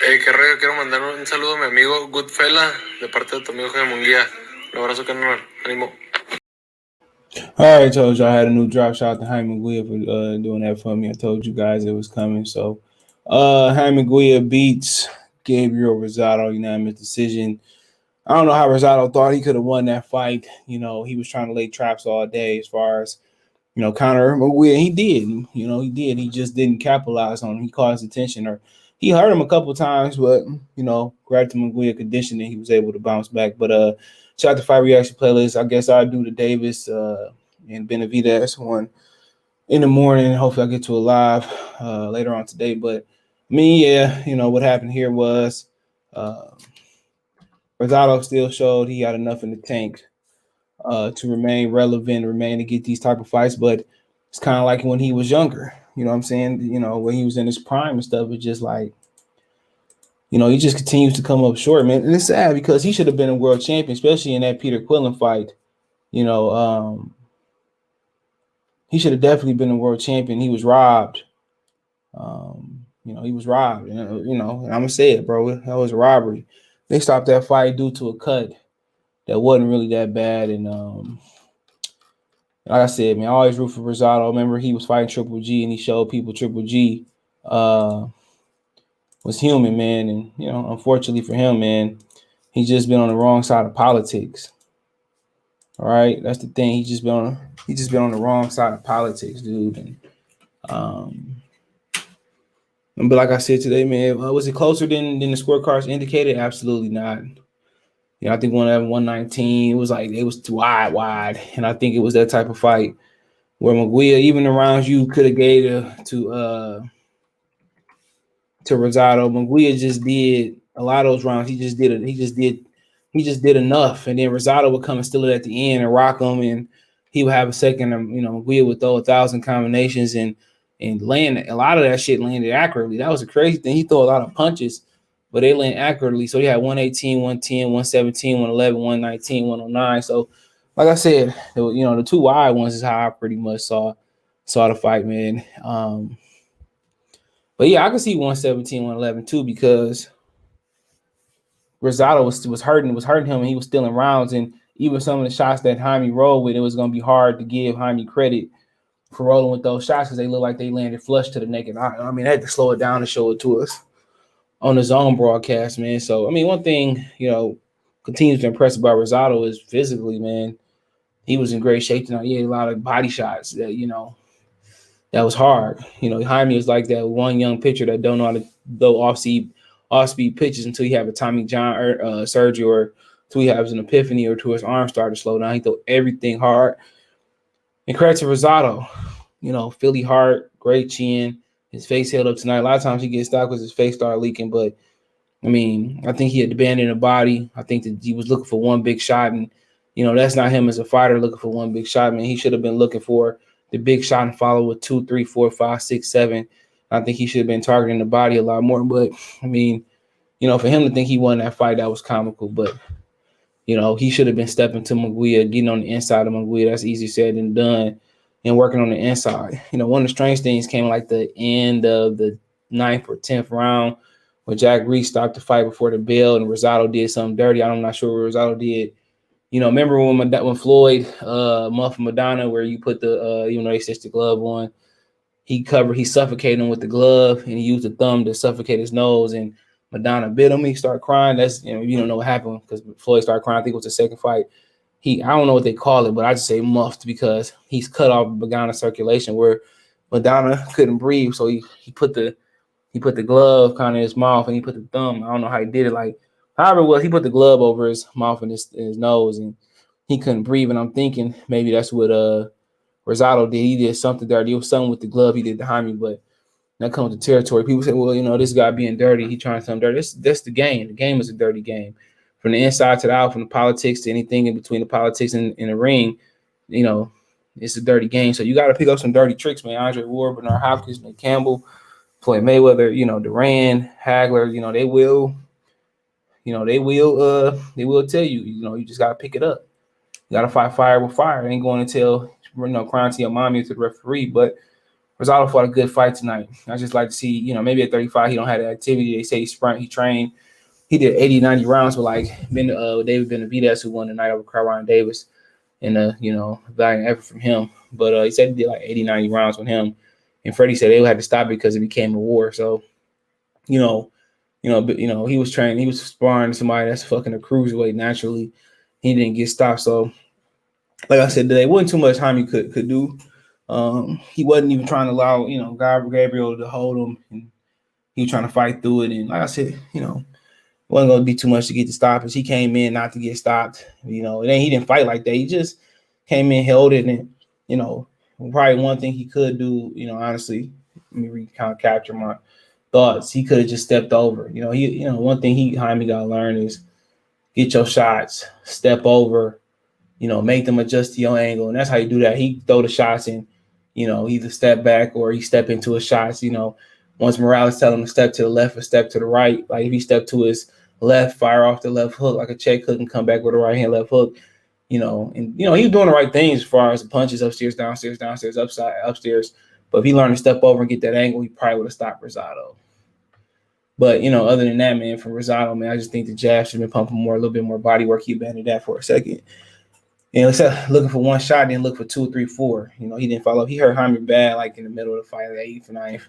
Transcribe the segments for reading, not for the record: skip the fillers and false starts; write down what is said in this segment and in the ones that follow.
Hey, qué rollo, quiero mandar un saludo a mi amigo Goodfella, de parte de tu amigo Jaime Munguia. Un abrazo, canal. Ánimo. All right, told you I had a new drop. Shout out to Jaime Munguia for doing that for me. I told you guys it was coming. So, Jaime Munguia beats Gabriel Rosado, unanimous decision. I don't know how Rosado thought he could have won that fight. He was trying to lay traps all day as far as counter Munguia. He did. He did. He just didn't capitalize on him. He caught his attention, or he hurt him a couple times, but grabbed to Munguia conditioning, he was able to bounce back. But shout out to Fight Reaction playlist. I guess I'll do the Davis and Benavidez one in the morning. Hopefully, I get to it live later on today. But what happened here was Rosado still showed he had enough in the tank to remain relevant, remain to get these type of fights. But it's kind of like when he was younger. You know what I'm saying? When he was in his prime and stuff, it's just like, he just continues to come up short, man. And it's sad because he should have been a world champion, especially in that Peter Quillen fight. He should have definitely been a world champion. He was robbed. He was robbed. And I'm gonna say it, bro. That was a robbery. They stopped that fight due to a cut that wasn't really that bad. And like I said, man, I always root for Rosado. Remember, he was fighting Triple G, and he showed people Triple G was human, man. And unfortunately for him, man, he's just been on the wrong side of politics. All right, that's the thing. He's just been on the wrong side of politics, dude. And but like I said today, man, was it closer than the scorecards indicated? Absolutely not. I think 119. It was like it was too wide, and I think it was that type of fight where Munguia, even the rounds you could have gave to Rosado, Munguia just did a lot of those rounds. He just did enough, and then Rosado would come and steal it at the end and rock him, and he would have a second. Munguia would throw 1,000 combinations and land a lot of that shit landed accurately. That was a crazy thing. He threw a lot of punches, but they land accurately. So he had 118, 110, 117, 111, 119, 109. So, like I said, the two wide ones is how I pretty much saw the fight, man. But yeah, I can see 117, 111 too, because Rosado was hurting him, and he was stealing rounds. And even some of the shots that Jaime rolled with, it was going to be hard to give Jaime credit for rolling with those shots because they look like they landed flush to the naked eye. I mean, they had to slow it down and show it to us on the zone broadcast, man. So, I mean, one thing, continues to impress about Rosado is physically, man. He was in great shape tonight. He had a lot of body shots that, that was hard. Jaime is like that one young pitcher that don't know how to throw off-speed pitches until you have a Tommy John surgery, or until he has an epiphany, or till his arm started to slow down. He threw everything hard. And credit to Rosado, Philly heart, great chin. His face held up tonight. A lot of times he gets stopped because his face started leaking, but I mean, I think he had abandoned the body. I think that he was looking for one big shot, and that's not him as a fighter looking for one big shot, man. He should have been looking for the big shot and follow with 2, 3, 4, 5, 6, 7. I think he should have been targeting the body a lot more. But I mean, for him to think he won that fight, that was comical. But he should have been stepping to Munguia, getting on the inside of Munguia. That's easier said than done. And working on the inside. One of the strange things came like the end of the 9th or 10th round when Jack Reese stopped the fight before the bell and Rosado did something dirty. I'm not sure what Rosado did. Remember when Floyd muffed Madonna, where you put the they stitched the glove on, he suffocated him with the glove, and he used the thumb to suffocate his nose, and Madonna bit him. He started crying. That's you don't know what happened because Floyd started crying. I think it was the second fight. I don't know what they call it, but I just say muffed because he's cut off Madonna's circulation where Madonna couldn't breathe. So he put the glove kind of in his mouth, and he put the thumb. I don't know how he did it. Like, however it was, he put the glove over his mouth and his nose, and he couldn't breathe. And I'm thinking maybe that's what Rosado did. He did something dirty. It was something with the glove he did behind me, but that comes with the territory. People say, well, this guy being dirty, he trying something dirty. That's the game. The game is a dirty game. From the inside to the out, from the politics to anything in between the politics and the ring, it's a dirty game. So you got to pick up some dirty tricks, man. Andre Ward, Bernard Hopkins, Nick Campbell, Floyd Mayweather, Duran, Hagler, they will tell you, you just got to pick it up. You got to fight fire with fire. It ain't going to tell, crying to your mommy or to the referee. But Rosado fought a good fight tonight. I just like to see, maybe at 35 he don't have the activity. They say he trained. He did 80, 90 rounds with David Benavidez, who won the night over Kyron Davis, and valiant effort from him. But he said he did like 80, 90 rounds with him. And Freddie said they had to stop it because it became a war. So, he was training, he was sparring somebody that's fucking a cruiserweight naturally. He didn't get stopped. So, like I said today, wasn't too much Jaime could do. He wasn't even trying to allow, Gabriel to hold him, and he was trying to fight through it. And like I said, wasn't going to be too much to get the stoppage. He came in not to get stopped. He didn't fight like that. He just came in, held it, and, probably one thing he could do, honestly, let me kind of capture my thoughts. He could have just stepped over. One thing Jaime got to learn is get your shots, step over, make them adjust to your angle. And that's how you do that. He throw the shots and, either step back or he step into his shots. Once Morales tell him to step to the left or step to the right, like if he step to his left, fire off the left hook like a check hook and come back with a right hand left hook, he was doing the right things as far as the punches upstairs, downstairs, upside, upstairs. But if he learned to step over and get that angle, he probably would have stopped Rosado. But, other than that, man, for Rosado, man, I just think the jab should have been pumping more, a little bit more body work. He abandoned that for a second. Instead looking for one shot, then look for 2, 3, 4. He didn't follow up. He hurt Jaime bad, like in the middle of the fight, the 8th or 9th.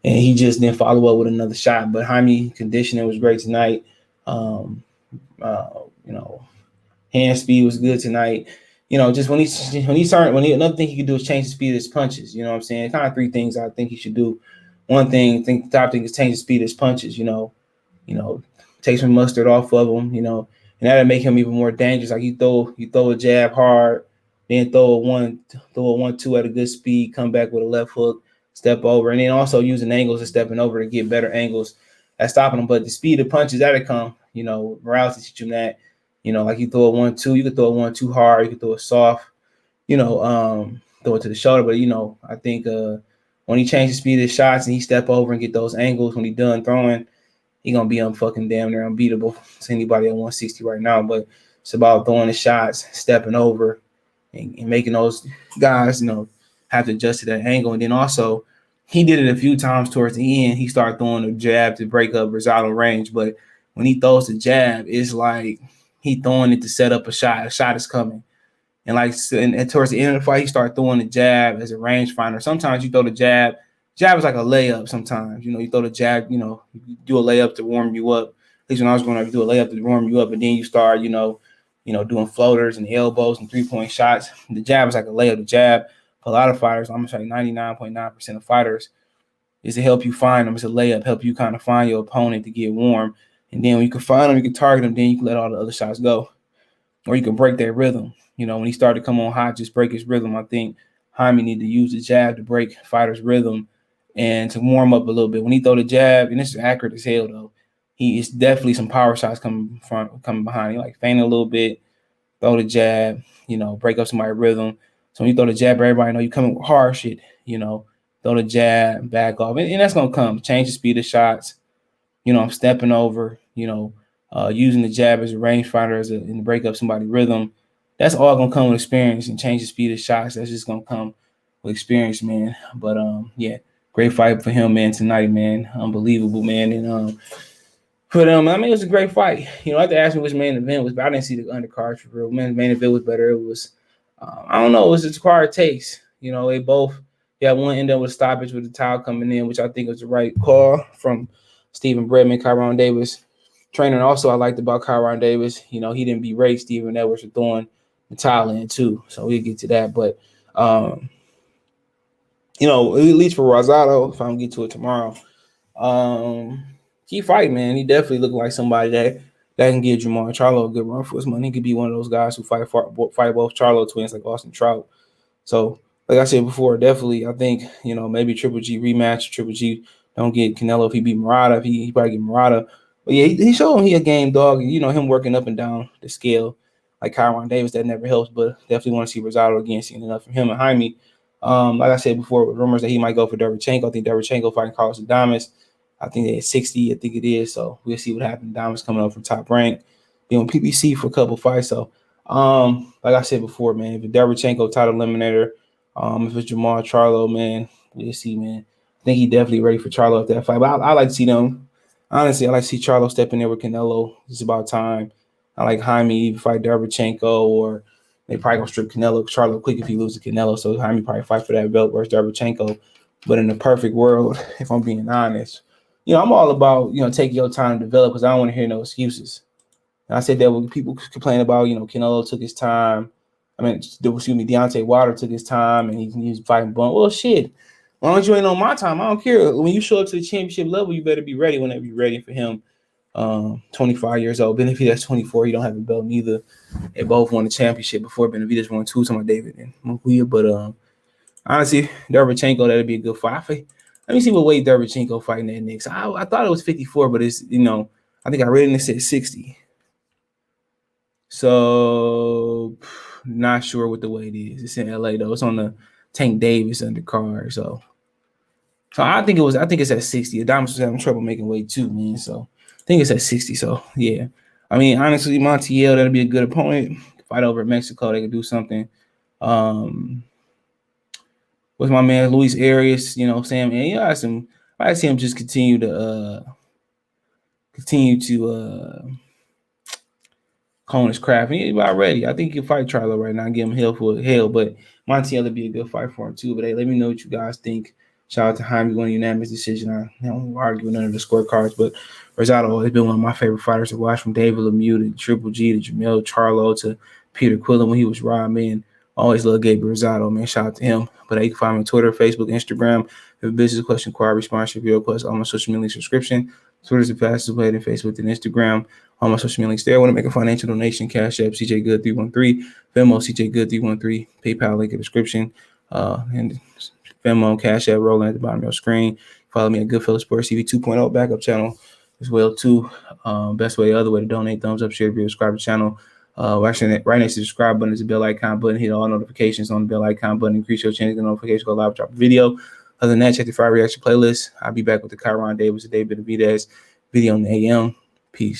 And he just didn't follow up with another shot. But Jaime conditioning was great tonight. Hand speed was good tonight. Just another thing he could do is change the speed of his punches. You know what I'm saying? Kind of 3 things I think he should do. One thing, the top thing is change the speed of his punches. Take some mustard off of him. And that'll make him even more dangerous. Like you throw a jab hard, then throw a 1-2 at a good speed, come back with a left hook, step over, and then also using angles and stepping over to get better angles at stopping him. But the speed of punches that'll come. Morales to teach him that. Like you throw a 1-2, you can throw a 1-2 hard, you can throw it soft, throw it to the shoulder. But I think when he changes the speed of his shots and he step over and get those angles when he done throwing, he gonna be fucking damn near unbeatable to anybody at 160 right now. But it's about throwing the shots, stepping over, and making those guys, have to adjust to that angle. And then also, he did it a few times towards the end. He started throwing a jab to break up Rosado range. But when he throws the jab, it's like he throwing it to set up a shot. A shot is coming. And towards the end of the fight, he started throwing the jab as a range finder. Sometimes you throw the jab. Jab is like a layup sometimes. You throw the jab, you do a layup to warm you up. At least when I was going to do a layup to warm you up, and then you start, doing floaters and elbows and 3-point shots. The jab is like a layup. The jab, for a lot of fighters, I'm going to say 99.9% of fighters, is to help you find them. It's a layup, help you kind of find your opponent to get warm. And then when you can find them, you can target them, then you can let all the other shots go. Or you can break their rhythm. When he started to come on hot, just break his rhythm. I think Jaime need to use the jab to break fighters' rhythm and to warm up a little bit. When he throw the jab, and this is accurate as hell though, he is definitely some power shots coming behind. He like feint a little bit, throw the jab, break up somebody's rhythm. So when you throw the jab, everybody know you coming with hard shit, throw the jab, back off. And that's gonna come. Change the speed of shots. I'm stepping over, using the jab as a rangefinder and to break up somebody's rhythm. That's all gonna come with experience, and change the speed of shots. That's just gonna come with experience, man. But yeah. Great fight for him, man, tonight, man. Unbelievable, man. And for them, it was a great fight. I have to ask me which main event was, but I didn't see the undercard for real. Man, main event was better. It was, I don't know, it was just acquired taste. They both, one ended up with a stoppage with the towel coming in, which I think was the right call from Stephen Bredman, Kyron Davis. Trainer also I liked about Kyron Davis, he didn't berate Stephen Edwards for throwing the towel in too. So we'll get to that. But at least for Rosado, if I don't get to it tomorrow, key fight, man. He definitely looked like somebody that can give Jamal Charlo a good run for his money. He could be one of those guys who fight both Charlo twins like Austin Trout. So, like I said before, definitely, I think, maybe Triple G rematch. Triple G don't get Canelo if he beat Murata. If he probably get Murata. But yeah, he showed him he a game dog. Him working up and down the scale like Kyron Davis, that never helps. But definitely want to see Rosado again, seeing enough from him and Jaime. Like I said before, with rumors that he might go for Derevchenko. I think Derevchenko fighting Carlos Adames. I think they're at 60. I think it is. So we'll see what happens. Adames coming up from Top Rank, being on PBC for a couple fights. So, like I said before, man, if it's Derevchenko title eliminator, if it's Jamal Charlo, man, we'll see, man. I think he definitely ready for Charlo at that fight. But I like to see them. Honestly, I like to see Charlo step in there with Canelo. It's about time. I like Jaime fight Derevchenko, or they probably gonna strip Charlo quick if he loses to Canelo. So Jaime probably fight for that belt versus Derevchenko. But in the perfect world, if I'm being honest, I'm all about taking your time to develop, because I don't want to hear no excuses. And I said that when people complain about Canelo took his time. I mean, Deontay Wilder took his time and he's fighting bum. Well, shit. Why don't you ain't on my time? I don't care. When you show up to the championship level, you better be ready whenever you're ready for him. 25 years old. Benavidez 24. He don't have a belt neither. They both won the championship before. Benavidez won 2. Talking about David and Munguia. But honestly, Derevchenko, that'd be a good fight. Let me see what weight Derevchenko fighting that next. I thought it was 54, but it's I think I read it and it said 60. So not sure what the weight is. It's in LA though. It's on the Tank Davis undercard. So I think it's at 60. Adonis was having trouble making weight too, man. So I think it's at 60. So yeah. I mean, honestly, Montiel, that'd be a good opponent. Fight over in Mexico, they could do something. With my man Luis Arias, Sam, and I see him just continue to hone his craft. And he's about ready. I think he can fight Charlo right now and give him hell for hell. But Montiel would be a good fight for him too. But hey, let me know what you guys think. Shout out to Jaime going unanimous decision. I don't argue none of the scorecards, but Rosado has been one of my favorite fighters to watch, from David Lemieux to Triple G to Jamel Charlo to Peter Quillen when he was raw, man. Always love Gabriel Rosado, man. Shout out to him. But you can find me on Twitter, Facebook, Instagram. If you have a business question, inquiry, sponsorship, video request, all my social media subscription. Twitter's the fastest way than Facebook and Instagram. All my social media links there. I want to make a financial donation. Cash App, CJ Good 313. Venmo, CJ Good 313. PayPal link in the description. And Venmo, Cash App rolling at the bottom of your screen. Follow me at Goodfellas Sports TV 2.0 backup channel as well too. Best way, other way to donate: thumbs up, share, video, subscribe to the channel. Actually, right next to the subscribe button is the bell icon button. Hit all notifications on the bell icon button. Increase your chance to get notifications. Go live, drop a video. Other than that, check the Friday reaction playlist. I'll be back with the Kyron Davis and David Benavidez video on the AM. Peace.